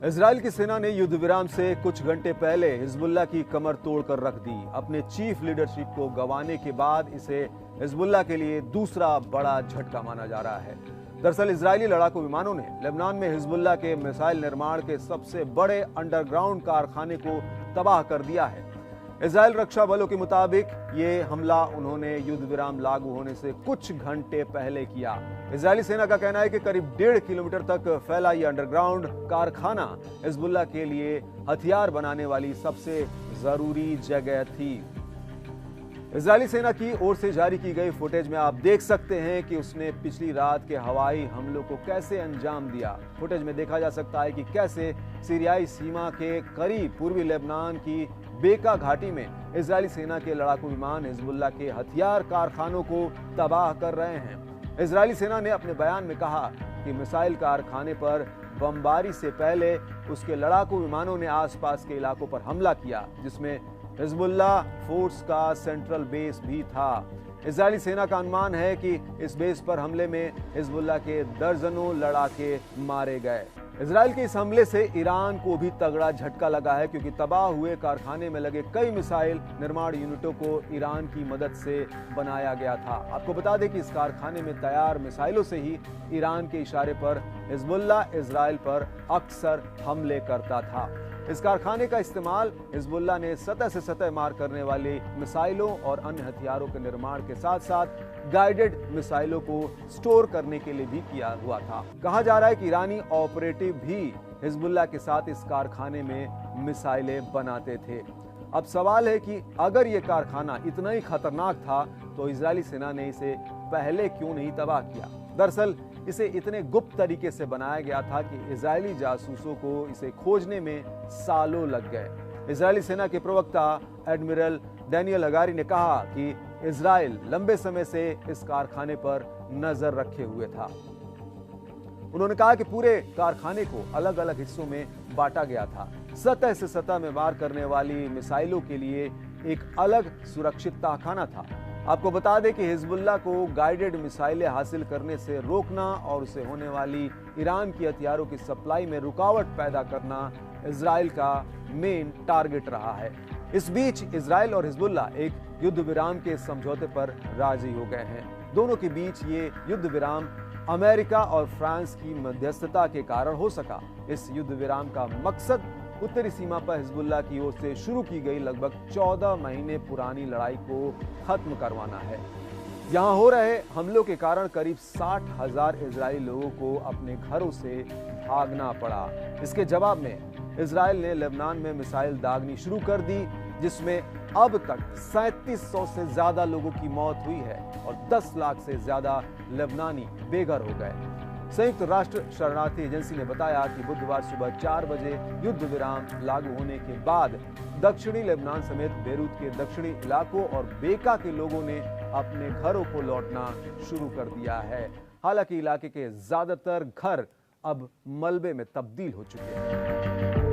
Israel की सेना ने युद्ध विराम से कुछ घंटे पहले हिजबुल्लाह की कमर तोड़कर रख दी। अपने चीफ लीडरशिप को गंवाने के बाद इसे हिजबुल्लाह के लिए दूसरा बड़ा झटका माना जा रहा है। दरअसल इजरायली लड़ाकू विमानों ने लेबनान में हिजबुल्लाह के मिसाइल निर्माण के सबसे बड़े अंडरग्राउंड कारखाने को तबाह कर दिया है। इजरायल रक्षा बलों के मुताबिक ये हमला उन्होंने युद्ध विराम लागू होने से कुछ घंटे पहले किया। इजरायली सेना का कहना है कि करीब 1.5 किलोमीटर तक फैला ये अंडरग्राउंड कारखाना हिजबुल्लाह के लिए हथियार बनाने वाली सबसे जरूरी जगह थी। इजरायली सेना की ओर से जारी की गई फुटेज में आप देख सकते हैं कि उसने पिछली रात के हवाई हमलों को कैसे अंजाम दिया। फुटेज में देखा जा सकता है कि कैसे सीरियाई सीमा के करीब पूर्वी लेबनान की बेका घाटी में इजरायली सेना के लड़ाकू विमान हिजबुल्लाह के हथियार कारखानों को तबाह कर रहे हैं। इजरायली सेना ने अपने बयान में कहा कि मिसाइल कारखाने पर बमबारी से पहले उसके लड़ाकू विमानों ने आसपास के इलाकों पर हमला किया, जिसमें हिजबुल्लाह फोर्स का सेंट्रल बेस भी था। इजरायली सेना का अनुमान है कि इस बेस पर हमले में हिजबुल्लाह के दर्जनों लड़ाके मारे गए। इजरायल के इस हमले से ईरान को भी तगड़ा झटका लगा है, क्योंकि तबाह हुए कारखाने में लगे कई मिसाइल निर्माण यूनिटों को ईरान की मदद से बनाया गया था। आपको बता दें कि इस कारखाने में तैयार मिसाइलों से ही ईरान के इशारे पर हिजबुल्लाह इजरायल पर अक्सर हमले करता था। इस कारखाने का इस्तेमाल हिजबुल्लाह ने सतह से सतह मार करने वाली मिसाइलों और अन्य हथियारों के निर्माण के साथ साथ गाइडेड मिसाइलों को स्टोर करने के लिए भी किया हुआ था। कहा जा रहा है कि ईरानी ऑपरेटिव भी हिजबुल्लाह के साथ इस कारखाने में मिसाइलें बनाते थे। अब सवाल है कि अगर ये कारखाना इतना ही खतरनाक था तो इजरायली सेना ने इसे पहले क्यों नहीं तबाह किया। दरअसल इसे इतने गुप्त तरीके से बनाया गया था कि इजरायली जासूसों को इसे खोजने में सालों लग गए। इजरायली सेना के प्रवक्ता एडमिरल डैनियल हगारी ने कहा कि इजरायल लंबे समय से इस कारखाने पर नजर रखे हुए था। उन्होंने कहा कि पूरे कारखाने को अलग अलग हिस्सों में बांटा गया था। सतह से सतह में वार करने वाली मिसाइलों के लिए एक अलग सुरक्षित तहखाना था। आपको बता दें कि हिजबुल्लाह को गाइडेड मिसाइलें हासिल करने से रोकना और उसे होने वाली ईरान की हथियारों की सप्लाई में रुकावट पैदा करना इजरायल का मेन टारगेट रहा है। इस बीच इजरायल और हिजबुल्लाह एक युद्ध विराम के समझौते पर राजी हो गए हैं। दोनों के बीच ये युद्ध विराम अमेरिका और फ्रांस की मध्यस्थता के कारण हो सका। इस युद्ध विराम का मकसद उत्तरी सीमा पर हिजबुल्लाह की ओर से शुरू की गई लगभग 14 महीने पुरानी लड़ाई को खत्म करवाना है। यहां हो रहे हमलों के कारण करीब 60,000 इजरायली लोगों को अपने घरों से भागना पड़ा। इसके जवाब में इजरायल ने लेबनान में मिसाइल दागनी शुरू कर दी, जिसमें अब तक 3700 से ज्यादा लोगों की मौत हुई है और 10 लाख से ज्यादा लेबनानी बेघर हो गए। संयुक्त राष्ट्र शरणार्थी एजेंसी ने बताया कि बुधवार सुबह 4 बजे युद्ध विराम लागू होने के बाद दक्षिणी लेबनान समेत बेरूत के दक्षिणी इलाकों और बेका के लोगों ने अपने घरों को लौटना शुरू कर दिया है। हालांकि इलाके के ज्यादातर घर अब मलबे में तब्दील हो चुके हैं।